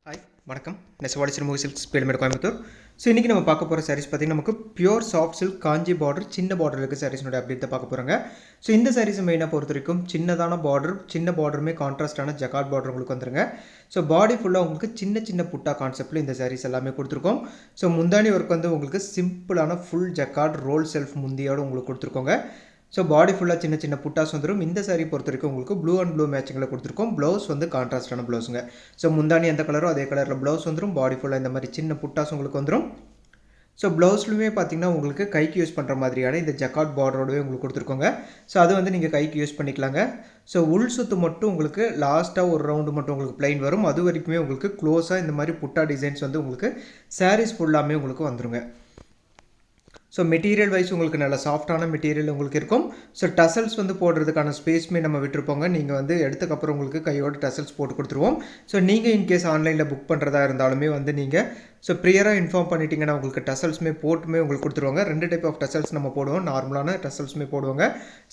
Hi வணக்கம். நெசவாடி Sirumugai silks பேலுமேடு Coimbatore. So இன்றைக்கி நம்ம பார்க்க போகிற சாரீஸ் பார்த்திங்கன்னா நமக்கு பியூர் சாஃப்ட் சில்க் காஞ்சி பார்டர் சின்ன பார்டர் இருக்க சாரீஸ்னுடைய அப்டேட் தான் பார்க்க போகிறாங்க. ஸோ இந்த சாரீஸ் மெயினாக பொறுத்த வரைக்கும் சின்னதான பார்டர், சின்ன பார்டருமே கான்ட்ராஸ்டான ஜகார்ட் பார்டர் உங்களுக்கு வந்துருங்க. ஸோ பாடி ஃபுல்லாக உங்களுக்கு சின்ன சின்ன புட்டா கான்செப்ட்டில் இந்த சாரீஸ் எல்லாமே கொடுத்துருக்கோம். ஸோ முந்தானி ஒர்க் வந்து உங்களுக்கு சிம்பிளான ஃபுல் ஜக்கார்ட் ரோல் செல்ஃப் முந்தியோடு உங்களுக்கு கொடுத்துருக்கோங்க. ஸோ பாடி ஃபுல்லாக சின்ன சின்ன புட்டாஸ் வந்துடும். இந்த சாரீ பொறுத்த வரைக்கும் உங்களுக்கு ப்ளூ அண்ட் ப்ளூ மேட்சிங்கில் கொடுத்துருக்கோம். ப்ளவுஸ் வந்து கான்ட்ராஸ்டான ப்ளவுஸுங்க. ஸோ முந்தானி எந்த கலரோ அதே கலரில் ப்ளவுஸ் வந்துடும். பாடி ஃபுல்லாக இந்த மாதிரி சின்ன புட்டாஸ் உங்களுக்கு வந்துடும். ஸோ ப்ளவுஸ்லுமே பார்த்திங்கன்னா உங்களுக்கு கைக்கு யூஸ் பண்ணுற மாதிரியான இந்த ஜக்கார்ட் பார்டரோடவே உங்களுக்கு கொடுத்துருக்கோங்க. ஸோ அது வந்து நீங்கள் கைக்கு யூஸ் பண்ணிக்கலாங்க. ஸோ உள் சுத்து மட்டும் உங்களுக்கு லாஸ்ட்டாக ஒரு ரவுண்டு மட்டும் உங்களுக்கு பிளைன் வரும். அது வரைக்குமே உங்களுக்கு க்ளோஸாக இந்த மாதிரி புட்டா டிசைன்ஸ் வந்து உங்களுக்கு சாரீஸ் ஃபுல்லாமே உங்களுக்கு வந்துருங்க. ஸோ மெட்டீரியல் வைஸ் உங்களுக்கு நல்ல சாஃப்டான மெட்டீரியல் உங்களுக்கு இருக்கும். ஸோ டசல்ஸ் வந்து போடுறதுக்கான ஸ்பேஸ்மே நம்ம விட்டுருப்போங்க. நீங்கள் வந்து எடுத்தக்கப்புறம் உங்களுக்கு கையோட டசல்ஸ் போட்டு கொடுத்துருவோம். ஸோ நீங்கள் இன்கேஸ் ஆன்லைனில் புக் பண்ணுறதா இருந்தாலுமே வந்து நீங்கள் ஸோ ப்ரியராக இன்ஃபார்ம் பண்ணிட்டீங்கன்னா உங்களுக்கு டசல்ஸுமே போட்டுமே உங்களுக்கு கொடுத்துருவாங்க. 2 டைப் ஆஃப் டசல்ஸ் நம்ம போடுவோம். நார்மலான டசல்ஸுமே போடுவாங்க.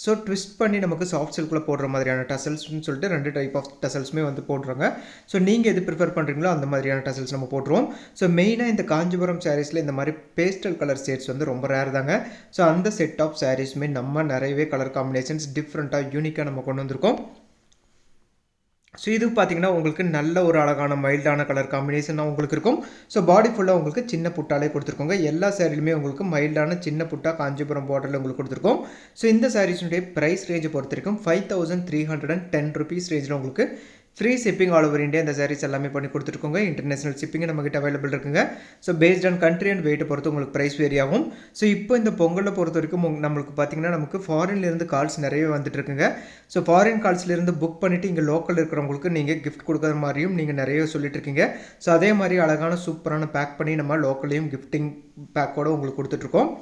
ஸோ ட்விஸ்ட் பண்ணி நமக்கு சாஃப்ட் சில்கில் போடுற மாதிரியான டசல்ஸ்னு சொல்லிட்டு 2 டைப் ஆஃப் டசல்ஸுமே வந்து போடுறாங்க. ஸோ நீங்கள் எது ப்ரிஃபர் பண்ணுறீங்களோ அந்த மாதிரியான டசல்ஸ் நம்ம போட்டுருவோம். ஸோ மெயினாக இந்த காஞ்சிபுரம் சாரீஸில் இந்த மாதிரி பேஸ்டல் கலர் ஷேட்ஸ் வந்து ரொம்ப ரேர் தாங்க. ஸோ அந்த செட் ஆஃப் சாரீஸுமே நம்ம நிறையவே கலர் காம்பினேஷன்ஸ் டிஃப்ரெண்ட்டாக யூனிக்காக நம்ம கொண்டு வந்திருக்கோம். ஸோ இது பார்த்திங்கன்னா உங்களுக்கு நல்ல ஒரு அழகான மைல்டான கலர் காம்பினேஷன் உங்களுக்கு இருக்கும். ஸோ பாடி ஃபுல்லாக உங்களுக்கு சின்ன புட்டாலே கொடுத்துருக்கோங்க. எல்லா சாரிலுமே உங்களுக்கு மைல்டான சின்ன புட்டா காஞ்சிபுரம் பார்டரில் உங்களுக்கு கொடுத்துருக்கோம். ஸோ இந்த சாரீஸுடைய ப்ரைஸ் ரேஞ்சை பொறுத்த வரைக்கும் 5310 ருபீஸ் ரேஞ்சில் உங்களுக்கு free shipping all over India இந்த சாரீஸ் எல்லாமே பண்ணி கொடுத்துருக்கோங்க. இன்டர்நேஷனல் ஷிப்பிங் நம்மகிட்ட அவைலபிள் இருக்குங்க. So based on country and வெயிட்டை பொறுத்து உங்களுக்கு ப்ரைஸ் வேரி ஆகும். ஸோ இப்போ இந்த பொங்கலை பொறுத்த வரைக்கும் நம்மளுக்கு பார்த்திங்கன்னா நமக்கு ஃபாரின்லேருந்து கால்ஸ் நிறையவே வந்துட்டு இருக்குங்க. ஸோ ஃபாரின் கால்ஸ்லேருந்து புக் பண்ணிவிட்டு இங்கே லோக்கல் இருக்கிறவங்களுக்கு நீங்கள் கிஃப்ட் கொடுக்குற மாதிரியும் நீங்கள் நிறைய சொல்லிட்டு இருக்கீங்க. ஸோ அதே மாதிரி அழகான சூப்பரான பேக் பண்ணி நம்ம லோக்கல்லையும் கிஃப்டிங் பேக்கோடு உங்களுக்கு கொடுத்துட்ருக்கோம்.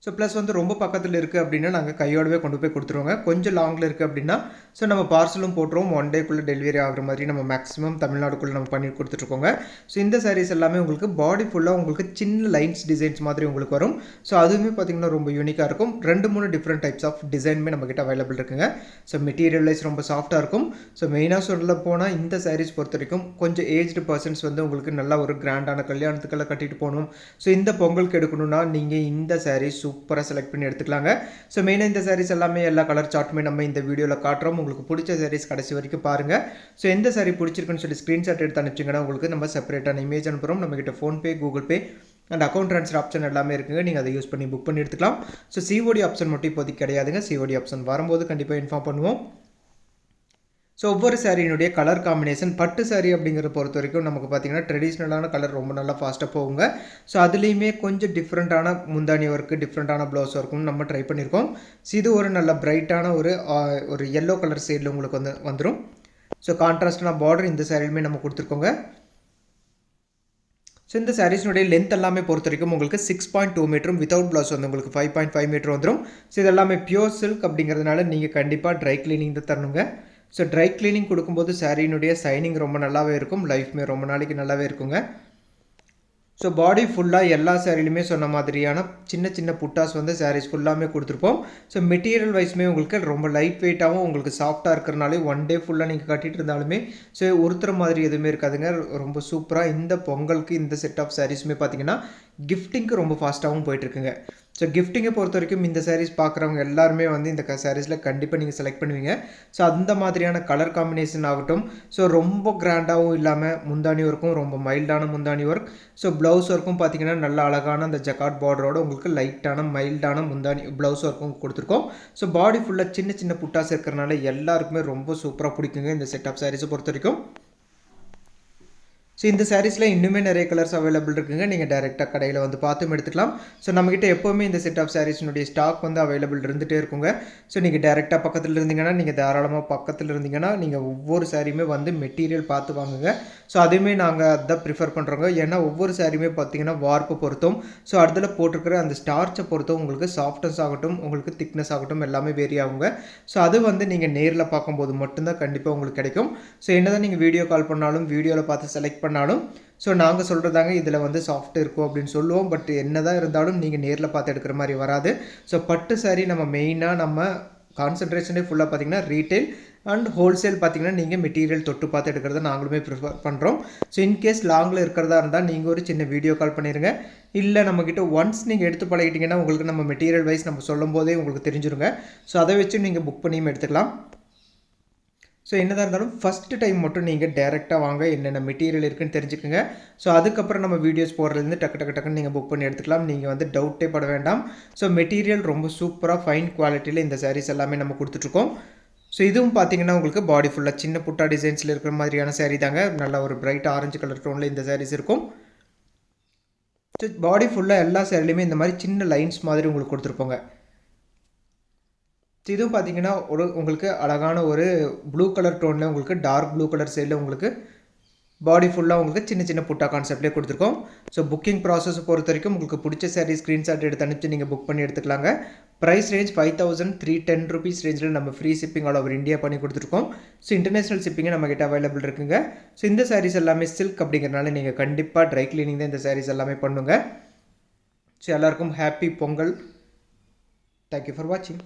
ஸோ ப்ளஸ் வந்து ரொம்ப பக்கத்தில் இருக்குது அப்படின்னா நாங்கள் கையோடவே கொண்டு போய் கொடுத்துருவோங்க. கொஞ்சம் லாங்கில் இருக்குது அப்படின்னா ஸோ நம்ம பார்சலும் போட்டுருவோம். 1 டேக்குள்ளே டெலிவரி ஆகிற மாதிரி நம்ம மேக்ஸிமம் தமிழ்நாடுக்குள்ளே நம்ம பண்ணி கொடுத்துட்ருக்கோங்க. ஸோ இந்த சாரீஸ் எல்லாமே உங்களுக்கு பாடி ஃபுல்லாக உங்களுக்கு சின்ன லைன்ஸ் டிசைன்ஸ் மாதிரி உங்களுக்கு வரும். ஸோ அதுவுமே பார்த்திங்கன்னா ரொம்ப யூனிக்காக இருக்கும். 2-3 டிஃப்ரெண்ட் டைப்ஸ் ஆஃப் டிசைனுமே நம்மக்கிட்ட அவைலபிள் இருக்குங்க. ஸோ மெட்டீரியல் வைஸ் ரொம்ப சாஃப்ட்டாக இருக்கும். ஸோ மெயினாக சொல்ல போனால் இந்த சாரீஸ் பொறுத்த வரைக்கும் கொஞ்சம் ஏஜ்டு பர்சன்ஸ் வந்து உங்களுக்கு நல்ல ஒரு கிராண்டான கல்யாணத்துக்கெல்லாம் கட்டிட்டு போகணும். ஸோ இந்த பொங்கலுக்கு எடுக்கணும்னா நீங்கள் இந்த சாரீஸ் சூப்பராக செலக்ட் பண்ணி எடுத்துக்கலாங்க. ஸோ மெயினாக இந்த சாரீஸ் எல்லாமே எல்லா கலர் சார்ட்டுமே நம்ம இந்த வீடியோவில் காட்டுறோம். உங்களுக்கு பிடிச்ச சாரீஸ் கடைசி வரைக்கும் பாருங்கள். ஸோ எந்த சாரீ பிடிச்சிருக்குன்னு சொல்லி ஸ்க்ரீன்ஷாட் எடுத்து அனுப்பிச்சிங்கன்னா உங்களுக்கு நம்ம செப்பரேட்டான இமேஜ் அனுப்புகிறோம். நம்மகிட்ட PhonePe, Google pay and account transfer option எல்லாமே இருக்குங்க. நீங்கள் அதை யூஸ் பண்ணி புக் பண்ணி எடுத்துக்கலாம். ஸோ சிஓடி ஆப்ஷன் மட்டும் இப்போதைக்கு கிடையாதுங்க. சிஓடி ஆப்ஷன் வரும்போது கண்டிப்பாக இன்ஃபார்ம் பண்ணுவோம். ஸோ ஒவ்வொரு சாரியினுடைய கலர் காம்பினேஷன் பட்டு சாரீ அப்படிங்கிற பொறுத்த வரைக்கும் நமக்கு பார்த்திங்கன்னா ட்ரெடிஷ்னலான கலர் ரொம்ப நல்லா ஃபாஸ்ட்டாக போகுங்க. ஸோ அதுலேயுமே கொஞ்சம் டிஃப்ரெண்ட்டான முந்தானி ஒர்க்கு, டிஃப்ரெண்ட்டான ப்ளவுஸ் ஒர்க்கும் நம்ம ட்ரை பண்ணியிருக்கோம். ஸோ இது ஒரு நல்ல பிரைட்டான ஒரு எல்லோ கலர் ஷேடில் உங்களுக்கு வந்துடும். ஸோ கான்ட்ராஸ்டான பார்டர் இந்த சாரிலுமே நம்ம கொடுத்துருக்கோங்க. ஸோ இந்த சாரீஸ்னுடைய லென்த் எல்லாமே பொறுத்த வரைக்கும் உங்களுக்கு 6.2 மீட்டரும் வித்தவுட் ப்ளவுஸ் வந்து உங்களுக்கு 5.5 மீட்டர் வந்துடும். ஸோ இது எல்லாமே பியூர் சில்க் அப்படிங்கிறதுனால நீங்கள் கண்டிப்பாக ட்ரை கிளீனிங் தான் தரணுங்க. ஸோ ட்ரை கிளீனிங் கொடுக்கும்போது சாரீனுடைய சைனிங் ரொம்ப நல்லாவே இருக்கும். லைஃப்மே ரொம்ப நாளைக்கு நல்லாவே இருக்குங்க. ஸோ பாடி ஃபுல்லாக எல்லா சாரிலுமே சொன்ன மாதிரியான சின்ன சின்ன புட்டாஸ் வந்து சாரீஸ் ஃபுல்லாமே கொடுத்துருப்போம். ஸோ மெட்டீரியல் வைஸ்மே உங்களுக்கு ரொம்ப லைட் வெயிட்டாகவும் உங்களுக்கு சாஃப்ட்டாக இருக்கிறனாலே 1 டே ஃபுல்லாக நீங்கள் கட்டிகிட்டு இருந்தாலுமே ஸோ ஒருத்தர் மாதிரி எதுவுமே இருக்காதுங்க. ரொம்ப சூப்பராக இந்த பொங்கலுக்கு இந்த செட் ஆஃப் சாரீஸுமே பார்த்திங்கன்னா கிஃப்டிங்க்கு ரொம்ப ஃபாஸ்ட்டாகவும் போயிட்டுருக்குங்க. ஸோ கிஃப்டிங்கை பொறுத்த வரைக்கும் இந்த சாரீஸ் பார்க்குறவங்க எல்லாருமே வந்து இந்த சாரீஸில் கண்டிப்பாக நீங்கள் செலக்ட் பண்ணுவீங்க. ஸோ அந்த மாதிரியான கலர் காம்பினேஷன் ஆகட்டும். ஸோ ரொம்ப கிராண்டாகவும் இல்லாமல் முந்தானி ஒர்க்கும் ரொம்ப மைல்டான முந்தானி ஒர்க். ஸோ ப்ளவுஸ் ஒர்க்கும் பார்த்திங்கன்னா நல்ல அழகான அந்த ஜக்கார்ட் பார்டரோட உங்களுக்கு லைட்டான மைல்டான முந்தானி ப்ளவுஸ் ஒர்க்கும் கொடுத்துருக்கோம். ஸோ பாடி ஃபுல்லாக சின்ன சின்ன புட்டாஸ் இருக்கிறனால எல்லாருக்குமே ரொம்ப சூப்பராக பிடிக்குங்க இந்த செட் ஆஃப் சாரீஸை பொறுத்த வரைக்கும். ஸோ இந்த சாரீஸில் இன்னுமே நிறைய கலர்ஸ் அவைலபிள் இருக்குங்க. நீங்கள் டேரெக்டாக கடையில் வந்து பார்த்தும் எடுத்துக்கலாம். ஸோ நம்மகிட்ட எப்போவுமே இந்த செட் ஆஃப் சாரீஸ்னுடைய ஸ்டாக் வந்து அவைலபிள் இருந்துகிட்டே இருக்குங்க. ஸோ நீங்கள் டேரெக்டாக பக்கத்தில் இருந்தீங்கன்னா நீங்கள் தாராளமாக பக்கத்தில் இருந்தீங்கன்னா நீங்கள் ஒவ்வொரு சாரியுமே வந்து மெட்டீரியல் பார்த்து வாங்குங்க. ஸோ அதுவுமே நாங்கள் அதான் ப்ரிஃபர் பண்ணுறோங்க. ஏன்னா ஒவ்வொரு சாரியுமே பார்த்திங்கன்னா வார்ப்பு பொறுத்தும் ஸோ அதில் போட்டிருக்கிற அந்த ஸ்டார்ச்சை பொறுத்தும் உங்களுக்கு சாஃப்ட்னஸ் ஆகட்டும் உங்களுக்கு திக்னஸ் ஆகட்டும் எல்லாமே வேரி ஆகுங்க. ஸோ அது வந்து நீங்கள் நேரில் பார்க்கும்போது மட்டும்தான் கண்டிப்பாக உங்களுக்கு கிடைக்கும். ஸோ என்னதான் நீங்கள் வீடியோ கால் பண்ணாலும் வீடியோவில் பார்த்து செலக்ட் பண்ணாலும் ஸோ நாங்கள் சொல்கிறதாங்க இதில் வந்து சாஃப்ட் இருக்கும் அப்படின்னு சொல்லுவோம். பட் என்ன தான் இருந்தாலும் நீங்கள் நேரில் பார்த்து எடுக்கிற மாதிரி வராது. ஸோ பட்டு சாரீ நம்ம மெயினாக நம்ம கான்சன்ட்ரேஷனே ஃபுல்லாக பார்த்தீங்கன்னா ரீட்டைல் அண்ட் ஹோல்சேல் பார்த்தீங்கன்னா நீங்கள் மெட்டீரியல் தொட்டு பார்த்து எடுக்கிறத நாங்களுமே ப்ரிஃபர் பண்ணுறோம். ஸோ இன்கேஸ் லாங்கில் இருக்கிறதா இருந்தால் நீங்கள் ஒரு சின்ன வீடியோ கால் பண்ணிடுங்க. இல்லை நம்மக்கிட்ட ஒன்ஸ் நீங்கள் எடுத்து பழகிட்டிங்கன்னா உங்களுக்கு நம்ம மெட்டீரியல் வைஸ் நம்ம சொல்லும் போதே உங்களுக்கு தெரிஞ்சிருங்க. ஸோ அதை வச்சு நீங்கள் புக் பண்ணியும் எடுத்துக்கலாம். ஸோ என்னதான் இருந்தாலும் ஃபஸ்ட்டு டைம் மட்டும் நீங்கள் டேரெக்டாக வாங்க, என்னென்ன மெட்டீரியல் இருக்குன்னு தெரிஞ்சுக்கோங்க. ஸோ அதுக்கப்புறம் நம்ம வீடியோஸ் போடுறதுலேருந்து டக்குன்னு நீங்கள் புக் பண்ணி எடுத்துக்கலாம். நீங்கள் வந்து டவுட்டே பட வேண்டாம். ஸோ மெட்டீரியல் ரொம்ப சூப்பராக ஃபைன் குவாலிட்டியில் இந்த சாரீஸ் எல்லாமே நம்ம கொடுத்துட்ருக்கோம். ஸோ இதுவும் பார்த்தீங்கன்னா உங்களுக்கு பாடி ஃபுல்லாக சின்ன புட்டா டிசைன்ஸில் இருக்கிற மாதிரியான சாரீ தாங்க. நல்ல ஒரு பிரைட் ஆரஞ்சு கலர் டோனில் இந்த சாரீஸ் இருக்கும். ஸோ பாடி ஃபுல்லாக எல்லா சாரிலையுமே இந்த மாதிரி சின்ன லைன்ஸ் மாதிரி உங்களுக்கு கொடுத்துருப்போங்க. இதுவும் பார்த்தீங்கன்னா உங்களுக்கு அழகான ஒரு ப்ளூ கலர் டோனில் உங்களுக்கு டார்க் ப்ளூ கலர் சைடில் உங்களுக்கு பாடி ஃபுல்லாக உங்களுக்கு சின்ன சின்ன புட்டா கான்செப்ட்லேயே கொடுத்துருக்கோம். ஸோ புக்கிங் ப்ராசஸ் பொறுத்த வரைக்கும் உங்களுக்கு பிடிச்ச சாரீ ஸ்க்ரீன்ஷாட் எடுத்து அனுப்பிச்சு நீங்கள் புக் பண்ணி எடுத்துக்கலாங்க. ப்ரைஸ் ரேஞ்ச் 5310 rupees ரேஞ்சில் நம்ம free shipping all over India பண்ணி கொடுத்துருக்கோம். ஸோ இன்டர்நேஷனல் ஷிப்பிங்கே நம்மகிட்ட அவைலபிள் இருக்குங்க. ஸோ இந்த சாரீஸ் எல்லாமே சில்க் அப்படிங்கிறனால நீங்கள் கண்டிப்பாக ட்ரை கிளீனிங் தான் இந்த சாரீஸ் எல்லாமே பண்ணுங்க. ஸோ எல்லாருக்கும் ஹாப்பி பொங்கல். தேங்க்யூ ஃபார் வாட்சிங்.